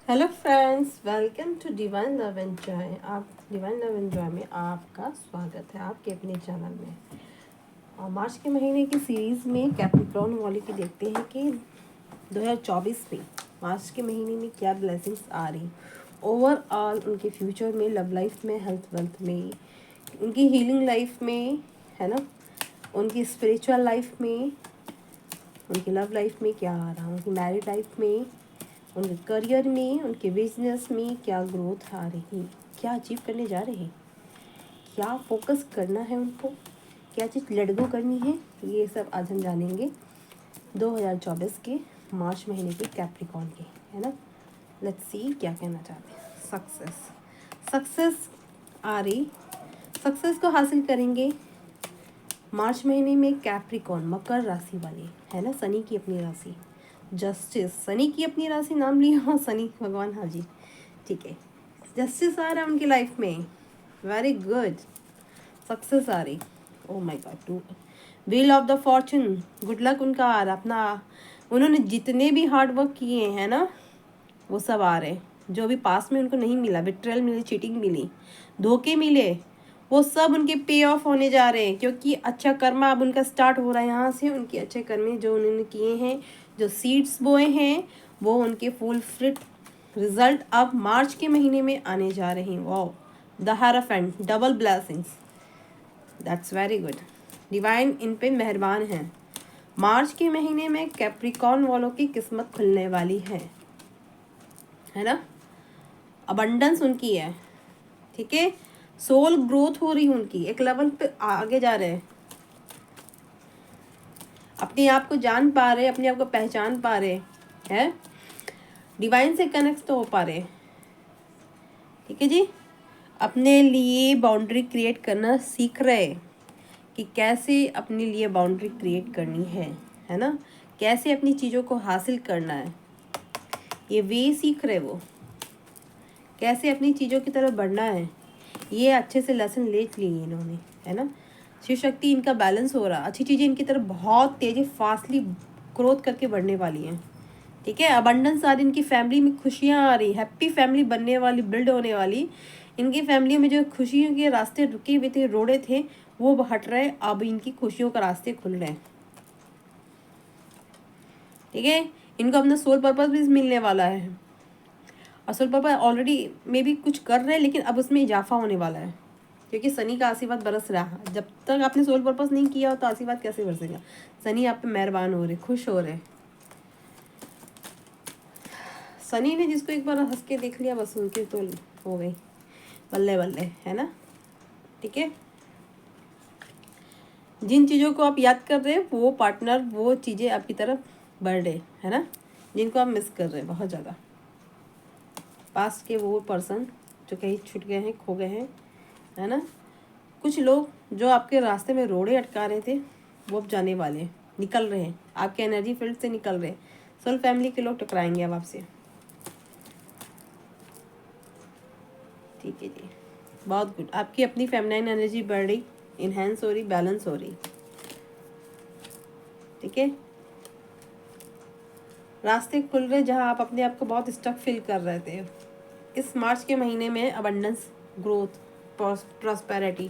Hello friends, welcome to divine love and joy. आप divine love and joy में आपका स्वागत है आपके अपने चैनल में। और मार्च के महीने की सीरीज़ में कैप्रिकॉर्न वाले की देखते हैं कि 2024 में मार्च के महीने में क्या ब्लेसिंग्स आ रही ओवरऑल उनके फ्यूचर में, लव लाइफ में, हेल्थ वेल्थ में, उनकी हीलिंग लाइफ में, है ना, उनकी स्पिरिचुअल लाइफ में, उनकी लव लाइफ में क्या आ रहा, उनकी मैरिड लाइफ में, उनके करियर में, उनके बिजनेस में क्या ग्रोथ आ रही, क्या अचीव करने जा रहे हैं, क्या फोकस करना है उनको, क्या चीज़ लेट गो करनी है, ये सब आज हम जानेंगे 2024 के मार्च महीने के कैप्रिकॉर्न के, है ना। लेट्स सी क्या कहना चाहते हैं। सक्सेस आ रही, सक्सेस को हासिल करेंगे मार्च महीने में कैप्रिकॉर्न, मकर राशि वाले, है ना। शनि की अपनी राशि, जस्टिस, शनि की अपनी राशि नाम लिया, हाँ शनि भगवान, हाँ जी ठीक है। जस्टिस आ रहा है उनकी लाइफ में, वेरी गुड। सक्सेस आ रही, oh my God. Two wheel of the Fortune, good luck उनका आ रहा। अपना उन्होंने जितने भी हार्ड वर्क किए हैं ना, वो सब आ रहे। जो भी पास में उनको नहीं मिला, बिट्रेयल मिली, चीटिंग मिली, धोखे मिले, वो सब उनके पे ऑफ होने जा रहे हैं, क्योंकि अच्छा कर्म अब उनका स्टार्ट हो रहा है यहाँ से। उनके अच्छे कर्म जो उन्होंने किए हैं, जो सीड्स बोए हैं, वो उनके फुल फ्रूट रिजल्ट अब मार्च के महीने में आने जा रहे हैं। Wow, the hierophant, double blessings, that's very good. Divine in पे मेहरबान हैं। मार्च के महीने में कैप्रिकॉर्न वालों की किस्मत खुलने वाली है ना। अबंडेंस उनकी है, ठीक है। सोल ग्रोथ हो रही है उनकी, एक लेवल पे आगे जा रहे हैं, अपने आप को जान पा रहे, अपने आप को पहचान पा रहे हैं, डिवाइन से कनेक्ट तो हो पा रहे, ठीक है जी। अपने लिए बाउंड्री क्रिएट करना सीख रहे कि कैसे अपने लिए बाउंड्री क्रिएट करनी है ना, कैसे अपनी चीज़ों को हासिल करना है, ये वे सीख रहे वो, कैसे अपनी चीज़ों की तरफ बढ़ना है। ये अच्छे से लेसन ले लिए इन्होंने, है ना। शिव शक्ति इनका बैलेंस हो रहा, अच्छी चीज़ें इनकी तरफ बहुत तेज़ी फास्टली ग्रोथ करके बढ़ने वाली हैं, ठीक है। अबंडेंस आ रही, इनकी फैमिली में खुशियाँ आ रही, हैप्पी फैमिली बनने वाली, बिल्ड होने वाली। इनकी फैमिली में जो खुशियों के रास्ते रुके हुए थे, रोड़े थे, वो हट रहे, अब इनकी खुशियों का रास्ते खुल रहे हैं, ठीक है। इनको अपना सोल पर्पस भी मिलने वाला है। असल पर्पस ऑलरेडी मे भी कुछ कर रहे हैं, लेकिन अब उसमें इजाफा होने वाला है, क्योंकि शनि का आशीर्वाद बरस रहा है। जब तक आपने सोल पर्पस नहीं किया हो तो आशीर्वाद कैसे बरसेगा। शनि आप पे मेहरबान हो रहे, खुश हो रहे। शनि ने जिसको एक बार हंस के देख लिया, बस उनकी तो हो गई, बल्ले बल्ले, है ना, ठीक है। जिन चीज़ों को आप याद कर रहे हैं, वो पार्टनर, वो चीज़ें आपकी तरफ बढ़ रहे, है ना। जिनको आप मिस कर रहे हैं बहुत ज़्यादा, पास्ट के वो पर्सन जो कहीं छूट गए हैं, खो गए हैं, है ना। कुछ लोग जो आपके रास्ते में रोड़े अटका रहे थे, वो अब जाने वाले हैं, निकल रहे हैं, आपके एनर्जी फील्ड से निकल रहे हैं। सोल फैमिली के लोग टकराएंगे अब आपसे, ठीक है जी। बहुत गुड, आपकी अपनी फेमिनाइन एनर्जी बढ़ रही, इन्हेंस हो रही, बैलेंस हो रही, ठीक है। रास्ते खुल रहे जहाँ आप अपने आप को बहुत स्टक फील कर रहे थे। इस मार्च के महीने में अबंडेंस, ग्रोथ, प्रॉस्पेरिटी,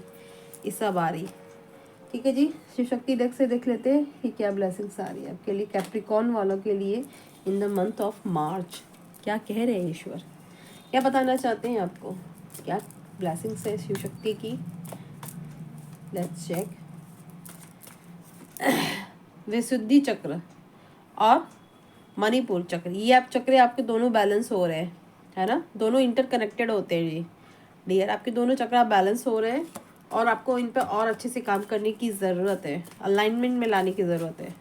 ये सब आ रही, ठीक है जी। शिव शक्ति डेक से देख लेते हैं कि क्या ब्लेसिंग्स आ रही है आपके लिए, कैप्रिकॉर्न वालों के लिए in the month of March. क्या कह रहे हैं ईश्वर, क्या बताना चाहते हैं आपको, क्या ब्लेसिंग्स है शिव शक्ति की। Let's check. विशुद्धि चक्र और मणिपुर चक्र, ये आप चक्र आपके दोनों बैलेंस हो रहे हैं, है ना, दोनों इंटरकनेक्टेड होते हैं जी डियर। आपके दोनों चक्र आप बैलेंस हो रहे हैं और आपको इन पर और अच्छे से काम करने की ज़रूरत है, अलाइनमेंट में लाने की ज़रूरत है,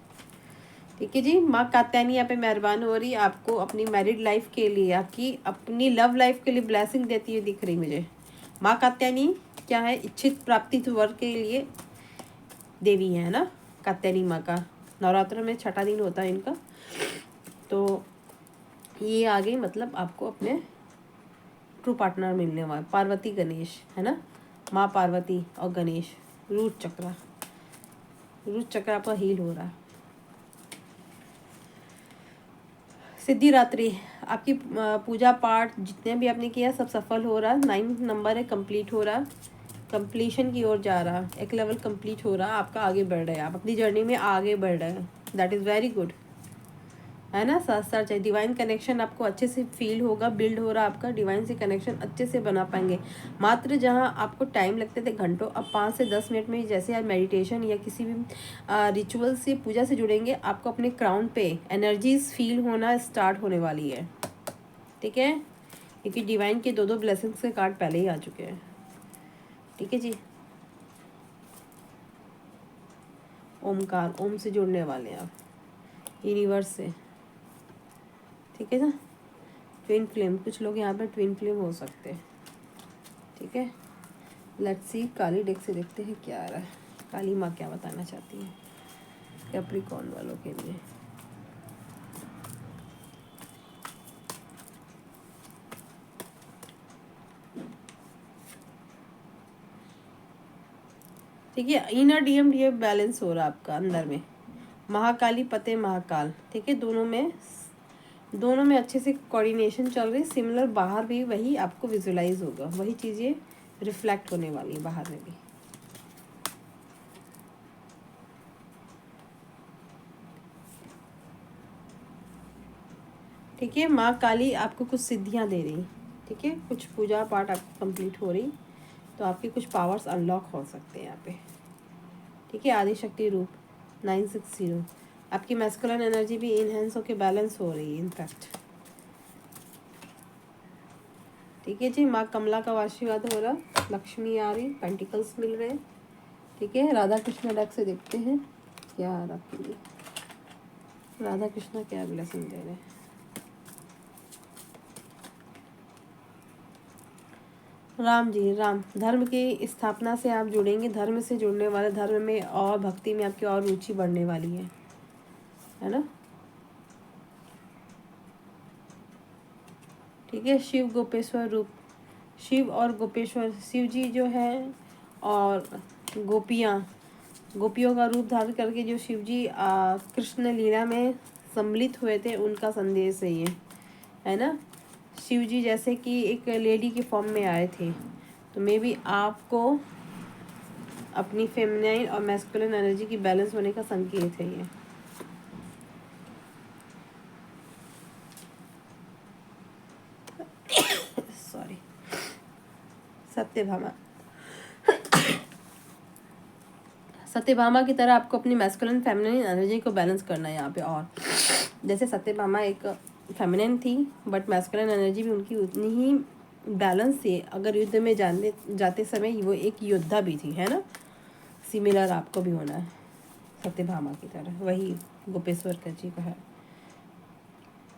ठीक है जी। माँ कात्यायनी यहाँ पे मेहरबान हो रही, आपको अपनी मैरिड लाइफ के लिए, आपकी अपनी लव लाइफ के लिए ब्लेसिंग देती हुई दिख रही मुझे। माँ कात्यायनी क्या है, इच्छित प्राप्ति वर्ग के लिए देवी है ना, कात्यायनी माँ का नवरात्र में छठा दिन होता है इनका। तो ये आ गई, मतलब आपको अपने ट्रू पार्टनर मिलने वाला, पार्वती गणेश, है ना, माँ पार्वती और गणेश। रूट चक्र, रूट चक्र आपका हील हो रहा है। सिद्धिरात्रि आपकी पूजा पाठ जितने भी आपने किया सब सफल हो रहा। 9 नंबर है, कंप्लीट हो रहा, कंप्लीशन की ओर जा रहा, एक लेवल कंप्लीट हो रहा, आपका आगे बढ़ रहे हैं, आप अपनी जर्नी में आगे बढ़ रहे हैं। दैट इज़ वेरी गुड, है ना। साथ साथ चाहिए डिवाइन कनेक्शन आपको अच्छे से फील होगा, बिल्ड हो रहा आपका डिवाइन से कनेक्शन अच्छे से बना पाएंगे। मात्र जहां आपको टाइम लगते थे घंटों, अब 5 से 10 मिनट में जैसे आप मेडिटेशन या किसी भी रिचुअल से पूजा से जुड़ेंगे, आपको अपने क्राउन पे एनर्जीज फील होना स्टार्ट होने वाली है। ठीक है, क्योंकि डिवाइन के 2 ब्लेसिंग्स के कार्ड पहले ही आ चुके हैं। ठीक है जी। ओमकार, ओम से जुड़ने वाले हैं आप यूनिवर्स से। ठीक है ना। ट्विन फ्लेम, कुछ लोग यहाँ पर ट्विन फ्लेम हो सकते हैं। ठीक है, लेट्स सी काली डेक से देखते हैं क्या आ रहा है, काली माँ क्या बताना चाहती है कैप्रिकॉर्न वालों के लिए। ठीक है, इनर डीएम डीएम बैलेंस हो रहा है आपका अंदर में। महाकाली पते महाकाल, ठीक है, दोनों में अच्छे से कोऑर्डिनेशन चल रही। सिमिलर बाहर भी वही आपको विजुलाइज होगा, वही चीज़ें रिफ्लेक्ट होने वाली है बाहर में भी। ठीक है, माँ काली आपको कुछ सिद्धियाँ दे रही। ठीक है, कुछ पूजा पाठ आपकी कंप्लीट हो रही, तो आपके कुछ पावर्स अनलॉक हो सकते हैं यहाँ पे। ठीक है, आदिशक्ति रूप 960, आपकी मैस्कुलिन एनर्जी भी इनहेंस होकर बैलेंस हो रही है इनफैक्ट। ठीक है जी, माँ कमला का आशीर्वाद हो रहा, लक्ष्मी आ रही, पेंटिकल्स मिल रहे हैं। ठीक है, राधा कृष्ण डेक से देखते हैं क्या आ रहा आपके लिए, राधा कृष्ण क्या ब्लेसिंग दे रहे हैं। राम जी, राम, धर्म की स्थापना से आप जुड़ेंगे, धर्म से जुड़ने वाले, धर्म में और भक्ति में आपकी और रुचि बढ़ने वाली है ना। ठीक है, शिव गोपेश्वर रूप, शिव और गोपेश्वर, शिव जी जो है और गोपियों का रूप धारण करके जो शिव जी कृष्ण लीला में सम्मिलित हुए थे, उनका संदेश है ये, है ना। शिव जी जैसे कि एक लेडी के फॉर्म में आए थे, तो मे बी आपको अपनी फेमिनाइन और मैस्कुलिन एनर्जी की बैलेंस होने का संकेत है ये। सॉरी, सत्यभामा, सत्यभामा की तरह आपको अपनी मैस्कुलिन फेमिनिन एनर्जी को बैलेंस करना है यहाँ पे। और जैसे सत्यभामा एक फेमिनिन थी, बट मैस्कुलिन एनर्जी भी उनकी उतनी ही बैलेंस थी। अगर युद्ध में जाते समय वो एक योद्धा भी थी, है ना। सिमिलर आपको भी होना है सत्यभामा की तरह, वही गोपेश्वर का जी का है।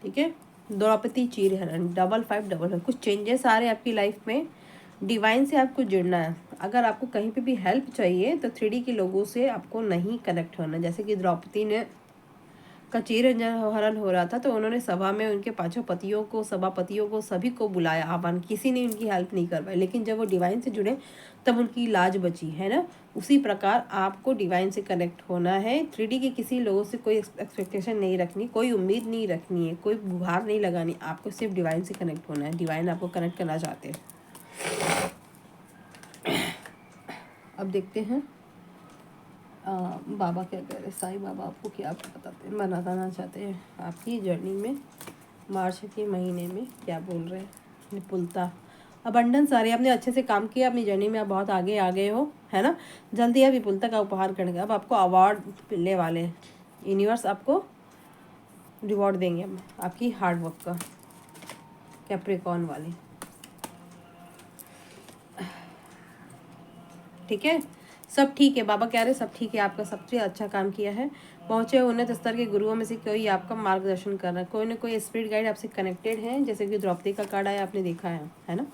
ठीक है, द्रौपदी चीरहरण 5555, कुछ चेंजेस आ रहे हैं आपकी लाइफ में। डिवाइन से आपको जुड़ना है। अगर आपको कहीं पे भी हेल्प चाहिए तो 3D के लोगों से आपको नहीं कनेक्ट होना। जैसे कि द्रौपदी ने का चीरहरण हो रहा था, तो उन्होंने सभा में उनके 5 पतियों को, सभापतियों को, सभी को बुलाया आह्वान, किसी ने उनकी हेल्प नहीं कर पाई। लेकिन जब वो डिवाइन से जुड़े तब उनकी लाज बची, है ना। उसी प्रकार आपको डिवाइन से कनेक्ट होना है। 3D के किसी लोगों से कोई एक्सपेक्टेशन नहीं रखनी, कोई उम्मीद नहीं रखनी है, कोई गुहार नहीं लगानी, आपको सिर्फ डिवाइन से कनेक्ट होना है। डिवाइन आपको कनेक्ट करना चाहते हैं। अब देखते हैं बाबा क्या कह रहे, साईं बाबा आपको क्या बताना चाहते हैं आपकी जर्नी में, मार्च के महीने में क्या बोल रहे हैं। निपुलता, अबंडेंस आ रही है, आपने अच्छे से काम किया अपनी जर्नी में, आप बहुत आगे आ गए हो, है ना। जल्दी आप विपुलता का उपहार करेंगे। अब आपको अवार्ड मिलने वाले हैं, यूनिवर्स आपको रिवॉर्ड देंगे अब आपकी हार्ड वर्क का। कैप्रिकॉर्न वाले, ठीक है, सब ठीक है। बाबा कह रहे सब ठीक है, आपका सबसे अच्छा काम किया है। पहुँचे उन्नत स्तर के गुरुओं में से कोई आपका मार्गदर्शन कर रहा है, कोई ना कोई स्पिरिट गाइड आपसे कनेक्टेड है। जैसे कि द्रौपदी का कार्ड आया, आपने देखा है ना,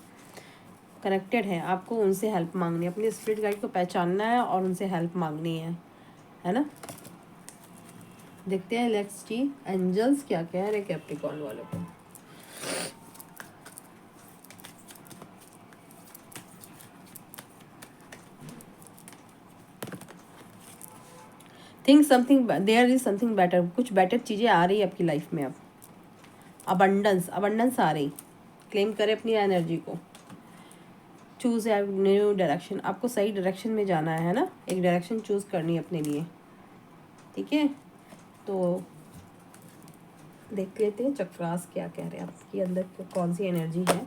कनेक्टेड है। आपको उनसे हेल्प मांगनी है, अपने स्पिरिट गाइड को पहचानना है और उनसे हेल्प मांगनी है ना। देखते हैं लेट्स सी एंजल्स क्या कह रहे कैप्रिकॉर्न वालों को। Think something, there is something better, कुछ बेटर चीज़ें आ रही है आपकी लाइफ में अब। अबंडेंस अबंडेंस आ रही। क्लेम करें अपनी एनर्जी को। चूज़ ए न्यू डायरेक्शन, आपको सही डायरेक्शन में जाना है ना, एक डायरेक्शन चूज़ करनी है अपने लिए, ठीक है। तो देख लेते हैं चक्रास क्या कह रहे हैं, आपके अंदर कौन सी एनर्जी है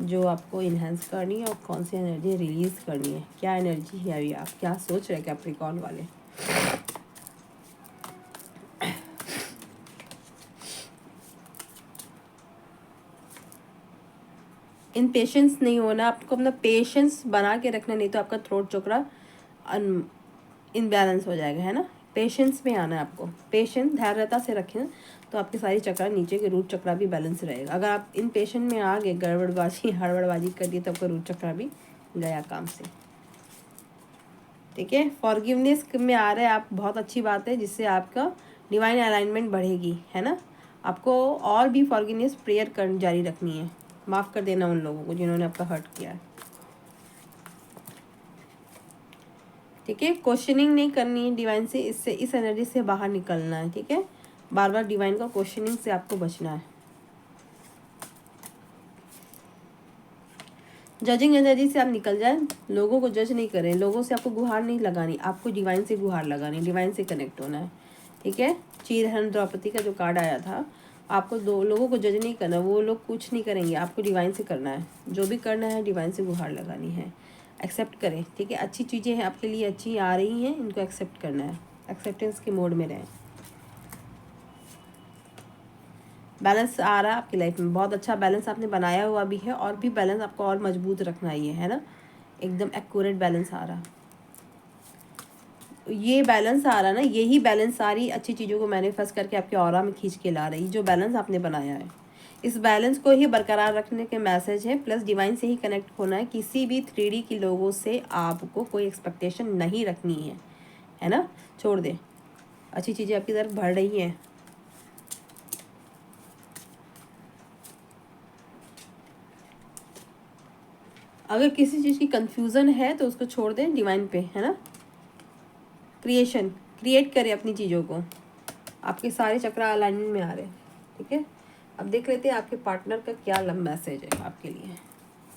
जो आपको इन्हेंस करनी है और कौन सी एनर्जी रिलीज़ करनी है। क्या एनर्जी है अभी, आप क्या सोच रहे हैं कैप्रिकॉर्न वाले। इन पेशेंस नहीं होना, आपको अपना पेशेंस बना के रखना, नहीं तो आपका थ्रोट चक्रा इनबैलेंस हो जाएगा, है ना। पेशेंस में आना है आपको, पेशेंस धैर्यता से रखें तो आपके सारी चक्रा नीचे के रूट चक्रा भी बैलेंस रहेगा। अगर आप इन पेशेंस में आ गए, गड़बड़बाजी हड़बड़बाजी कर दी तो आपका रूट चक्रा भी गया काम से, ठीक है। फॉरगिवनेस में आ रहे हैं आप, बहुत अच्छी बात है, जिससे आपका डिवाइन अलाइनमेंट बढ़ेगी, है ना। आपको और भी फॉरगिवनेस प्रेयर कर जारी रखनी है, माफ़ कर देना उन लोगों को जिन्होंने आपका हर्ट किया है, ठीक है। क्वेश्चनिंग नहीं करनी है डिवाइन से, इससे इस एनर्जी से बाहर निकलना है, ठीक है। बार बार डिवाइन का क्वेश्चनिंग से आपको बचना है। जजिंग एनर्जी से आप निकल जाए, लोगों को जज नहीं करें, लोगों से आपको गुहार नहीं लगानी, आपको डिवाइन से गुहार लगानी, डिवाइन से कनेक्ट होना है, ठीक है। चीरहरण द्रौपदी का जो कार्ड आया था, आपको दो लोगों को जज नहीं करना, वो लोग कुछ नहीं करेंगे, आपको डिवाइन से करना है, जो भी करना है डिवाइन से गुहार लगानी है। एक्सेप्ट करें, ठीक है। अच्छी चीज़ें हैं आपके लिए, अच्छी आ रही हैं, इनको एक्सेप्ट करना है, एक्सेप्टेंस के मोड में रहें। बैलेंस आ रहा है आपकी लाइफ में, बहुत अच्छा बैलेंस आपने बनाया हुआ भी है, और भी बैलेंस आपको और मजबूत रखना ही है ना। एकदम एक्यूरेट बैलेंस आ रहा, ये बैलेंस आ रहा ना, यही बैलेंस सारी अच्छी चीज़ों को मैनिफेस्ट करके आपके ऑरा में खींच के ला रही, जो बैलेंस आपने बनाया है। इस बैलेंस को ही बरकरार रखने के मैसेज है, प्लस डिवाइन से ही कनेक्ट होना है। किसी भी 3D के लोगों से आपको कोई एक्सपेक्टेशन नहीं रखनी है ना। छोड़ दे, अच्छी चीज़ें आपकी तरफ बढ़ रही हैं। अगर किसी चीज़ की कंफ्यूजन है तो उसको छोड़ दें डिवाइन पे, है ना। क्रिएशन क्रिएट करें अपनी चीज़ों को, आपके सारे चक्र अलाइनमेंट में आ रहे हैं, ठीक है। अब देख लेते हैं आपके पार्टनर का क्या मैसेज है आपके लिए,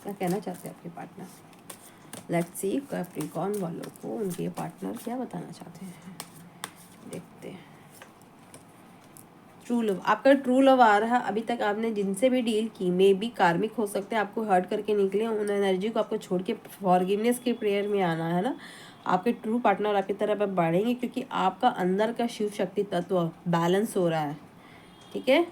क्या कहना चाहते हैं आपके पार्टनर। लेट्स सी कैप्रिकॉर्न वालों को उनके पार्टनर क्या बताना चाहते हैं, देखते हैं। ट्रू लव, आपका ट्रू लव आ रहा है। अभी तक आपने जिनसे भी डील की, मे बी कार्मिक हो सकते हैं, आपको हर्ट करके निकले, उन एनर्जी को आपको छोड़ के फॉरगिवनेस के प्रेयर में आना है ना। आपके ट्रू पार्टनर आपकी तरफ अब बढ़ेंगे, क्योंकि आपका अंदर का शिव शक्ति तत्व बैलेंस हो रहा है, ठीक है।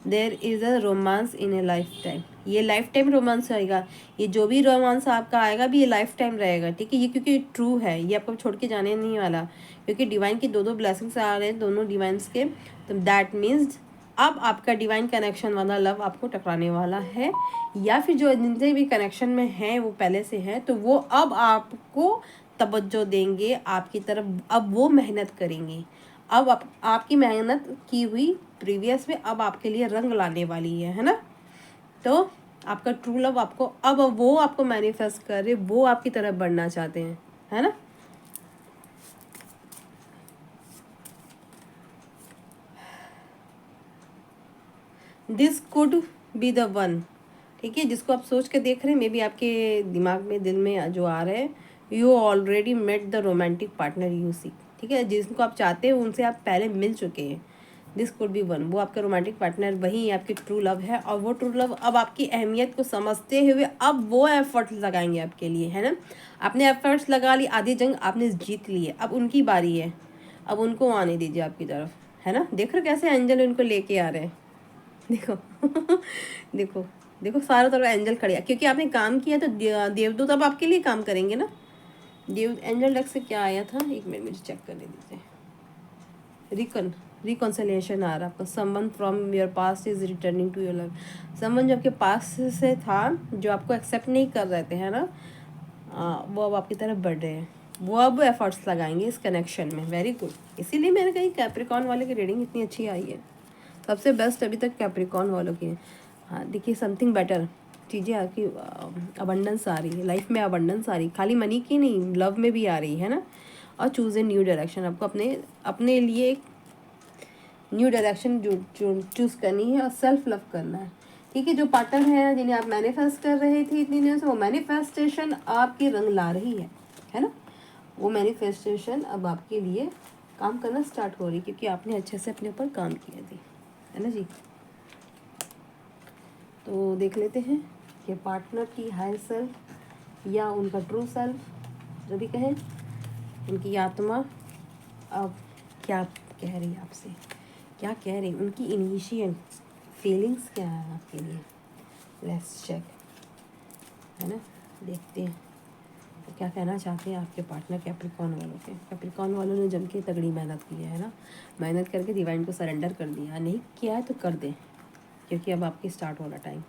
There is a romance in a lifetime, ये लाइफ टाइम रोमांस रहेगा। ये जो भी रोमांस आपका आएगा भी, ये लाइफ टाइम रहेगा, ठीक है। ये क्योंकि ट्रू है, ये आपको छोड़ के जाने नहीं वाला, क्योंकि डिवाइन की दो ब्लेसिंग्स आ रहे हैं दोनों डिवाइंस के। तो दैट मीन्स अब आपका डिवाइन कनेक्शन वाला लव आपको टकराने वाला है, या फिर जो जिनसे भी कनेक्शन में है वो पहले से है, तो वो अब आपको तवज्जो देंगे आपकी तरफ, अब वो मेहनत करेंगे। अब आपकी मेहनत की हुई प्रीवियस में अब आपके लिए रंग लाने वाली है ना। तो आपका ट्रू लव आपको अब वो आपको मैनिफेस्ट कर रहे, वो आपकी तरफ बढ़ना चाहते हैं, है ना। This could be the one, ठीक है, जिसको आप सोच के देख रहे हैं। मे बी आपके दिमाग में, दिल में जो आ रहे हैं, you already met the romantic partner you see, ठीक है। जिसको आप चाहते हैं उनसे आप पहले मिल चुके हैं। दिस कुड बी वन, वो आपका रोमांटिक पार्टनर वही आपकी ट्रू लव है, और वो ट्रू लव अब आपकी अहमियत को समझते हुए अब वो एफर्ट्स लगाएंगे आपके लिए, है ना। आपने एफर्ट्स लगा ली, आधी जंग आपने जीत ली है, अब उनकी बारी है, अब उनको आने दीजिए आपकी तरफ, है ना। देख रहे कैसे एंजल उनको लेके आ रहे हैं, देखो देखो देखो, सारा तरफ एंजल खड़े हैं, क्योंकि आपने काम किया तो देवदूत अब आपके लिए काम करेंगे ना। देव एंजल डेक से क्या आया था, एक मिनट मुझे चेक करने दीजिए। रिकॉन्सिलिएशन आ रहा है आपका। Someone from your past is returning to your life, someone जो आपके पास से था, जो आपको एक्सेप्ट नहीं कर रहे थे, है ना, वो अब आपकी तरफ बढ़ रहे हैं, वो अब एफर्ट्स लगाएंगे इस कनेक्शन में। वेरी गुड, इसीलिए मैंने कही कैप्रिकॉर्न वाले की रीडिंग इतनी अच्छी आई है, सबसे बेस्ट अभी तक कैप्रिकॉर्न वालों की है। हाँ देखिए, समथिंग बेटर चीज़ें आपकी अबंडेंस आ रही है लाइफ में, अबंडेंस आ रही, खाली मनी की नहीं, लव में भी आ रही है ना। और चूज़ ए न्यू डायरेक्शन, आपको अपने लिए न्यू डायरेक्शन चूज़ करनी है और सेल्फ लव करना है। ठीक है, जो पार्टनर है जिन्हें आप मैनिफेस्ट कर रहे थे इतनी दिनों से, वो मैनिफेस्टेशन आपकी रंग ला रही है ना। वो मैनिफेस्टेशन अब आपके लिए काम करना स्टार्ट हो रही है, क्योंकि आपने अच्छे से अपने ऊपर काम किया थी, है ना जी। तो देख लेते हैं कि पार्टनर की हायर सेल्फ या उनका ट्रू सेल्फ जो भी कहें, उनकी आत्मा अब क्या कह रही है आपसे, क्या कह रही, उनकी इनिशियल फीलिंग्स क्या है आपके लिए। लेट्स चेक, है ना, देखते हैं तो क्या कहना चाहते हैं आपके पार्टनर कैप्रिकॉर्न वालों के। कैप्रिकॉर्न वालों ने जम के तगड़ी मेहनत की है ना, मेहनत करके डिवाइन को सरेंडर कर दिया, नहीं किया है तो कर दें, क्योंकि अब आपकी स्टार्ट वाला time.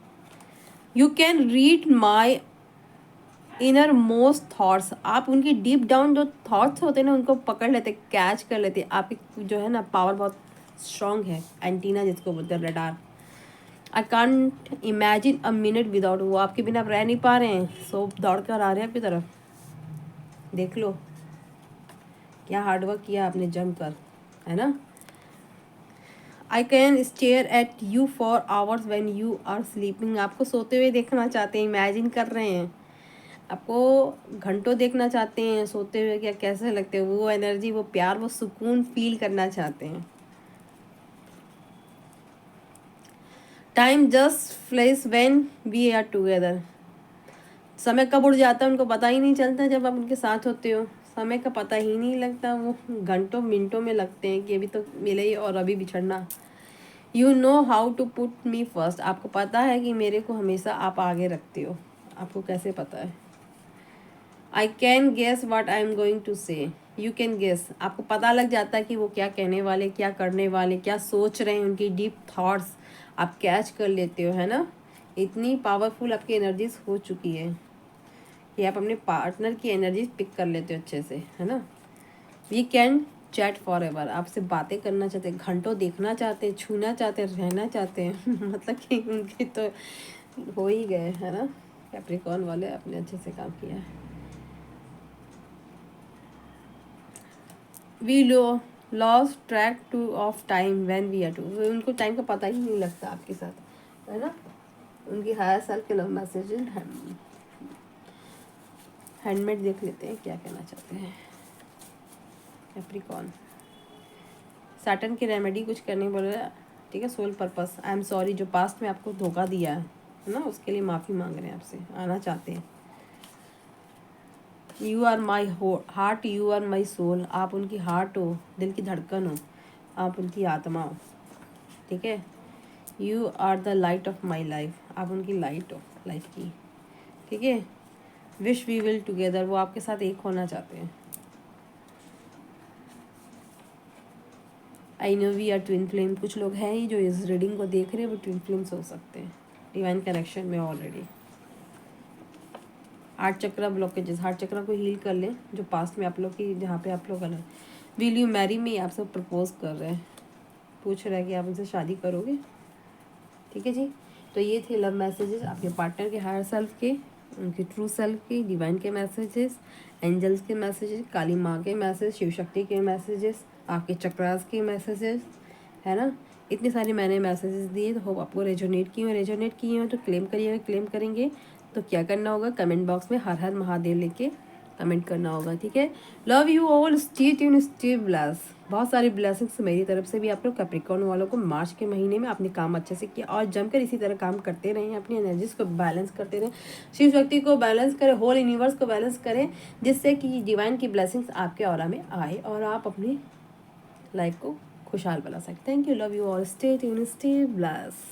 You can read my inner most thoughts, आप उनकी डीप डाउन जो थॉट्स होते हैं ना उनको पकड़ लेते, कैच कर लेते। आपकी जो है ना पावर बहुत स्ट्रांग है, एंटीना जिसको बोलते हैं, radar. I can't imagine a minute without, वो आपके बिना आप रह नहीं पा रहे हैं, सो दौड़ कर आ रहे हैं आपकी तरफ। देख लो क्या हार्डवर्क किया आपने जम कर, है ना। I can stare at you for hours when you are sleeping, आपको सोते हुए देखना चाहते हैं, इमेजिन कर रहे हैं, आपको घंटों देखना चाहते हैं सोते हुए, क्या कैसे लगते हैं, वो एनर्जी, वो प्यार, वो सुकून फील करना चाहते हैं। Time just flies when we are together, समय कब उड़ जाता है उनको पता ही नहीं चलता, जब आप उनके साथ होते हो समय का पता ही नहीं लगता, वो घंटों मिनटों में लगते हैं कि अभी तो मिले ही और अभी बिछड़ना। You know how to put me first, आपको पता है कि मेरे को हमेशा आप आगे रखते हो, आपको कैसे पता है। I can guess what I am going to say, you can guess, आपको पता लग जाता है कि वो क्या कहने वाले, क्या करने वाले, क्या सोच रहे हैं, उनकी डीप थॉट्स आप कैच कर लेते हो, है ना। इतनी पावरफुल आपकी एनर्जीज हो चुकी है कि आप अपने पार्टनर की एनर्जीज पिक कर लेते हो अच्छे से, है ना। We can chat forever, आपसे बातें करना चाहते हैं, घंटों देखना चाहते हैं, छूना चाहते हैं, रहना चाहते हैं मतलब कि उनके तो हो ही गए, है ना। कैप्रिकॉर्न वाले आपने अच्छे से काम किया है। We lose track to of time when we are too, उनको टाइम का पता ही नहीं लगता आपके साथ, है ना। उनकी हायर सेल्फ के लव मैसेजेस हैंडमेड देख लेते हैं क्या कहना चाहते हैं कैप्रिकॉर्न। सैटर्न की रेमेडी कुछ करने बोल रहा है, ठीक है। Soul purpose, I am sorry, जो पास्ट में आपको धोखा दिया है ना, उसके लिए माफ़ी मांग रहे हैं आपसे, आना चाहते हैं। You are my heart, you are my soul, आप उनकी हार्ट हो, दिल की धड़कन हो, आप उनकी आत्मा हो, ठीक है। You are the light of my life, आप उनकी लाइट हो लाइफ की, ठीक है। विश वी विल टुगेदर, वो आपके साथ एक होना चाहते हैं। I know we are twin flame, कुछ लोग हैं ही जो इस रीडिंग को देख रहे हैं, वो ट्विन फ्लेम्स हो सकते हैं डिवाइन कनेक्शन में ऑलरेडी। हार्ट चक्रा ब्लॉकेजेस, हार्ट चक्रा को हील कर लें, जो पास्ट में आप लोग की, जहाँ पे आप लोग अलग। विल यू मैरी मी, आपसे प्रपोज कर रहे हैं, पूछ रहे हैं कि आप उनसे शादी करोगे, ठीक है जी। तो ये थे लव मैसेजेस आपके पार्टनर के हायर सेल्फ के, उनके ट्रू सेल्फ के, डिवाइन के मैसेजेस, एंजल्स के मैसेजेस, काली माँ के मैसेज, शिव शक्ति के मैसेजेस, आपके चक्रास के मैसेजेस, है ना। इतने सारे मैंने मैसेजेस दिए, तो होप आपको रेजोनेट किए हो तो क्लेम करिएगा, क्लेम करेंगे तो क्या करना होगा, कमेंट बॉक्स में हर हर महादेव लेके कमेंट करना होगा, ठीक है। Love you all, stay tune, stay bless. बहुत सारी ब्लेसिंग्स मेरी तरफ से भी आप लोग कैप्रिकॉर्न वालों को। मार्च के महीने में आपने काम अच्छे से किया और जमकर इसी तरह काम करते रहें, अपनी एनर्जीज को बैलेंस करते रहें, शिव शक्ति को बैलेंस करें, होल यूनिवर्स को बैलेंस करें, जिससे कि डिवाइन की ब्लेसिंग्स आपके ऑरा में आए और आप अपनी लाइफ को खुशहाल बना सकते। Thank you, love you all, stay tune, stay bless.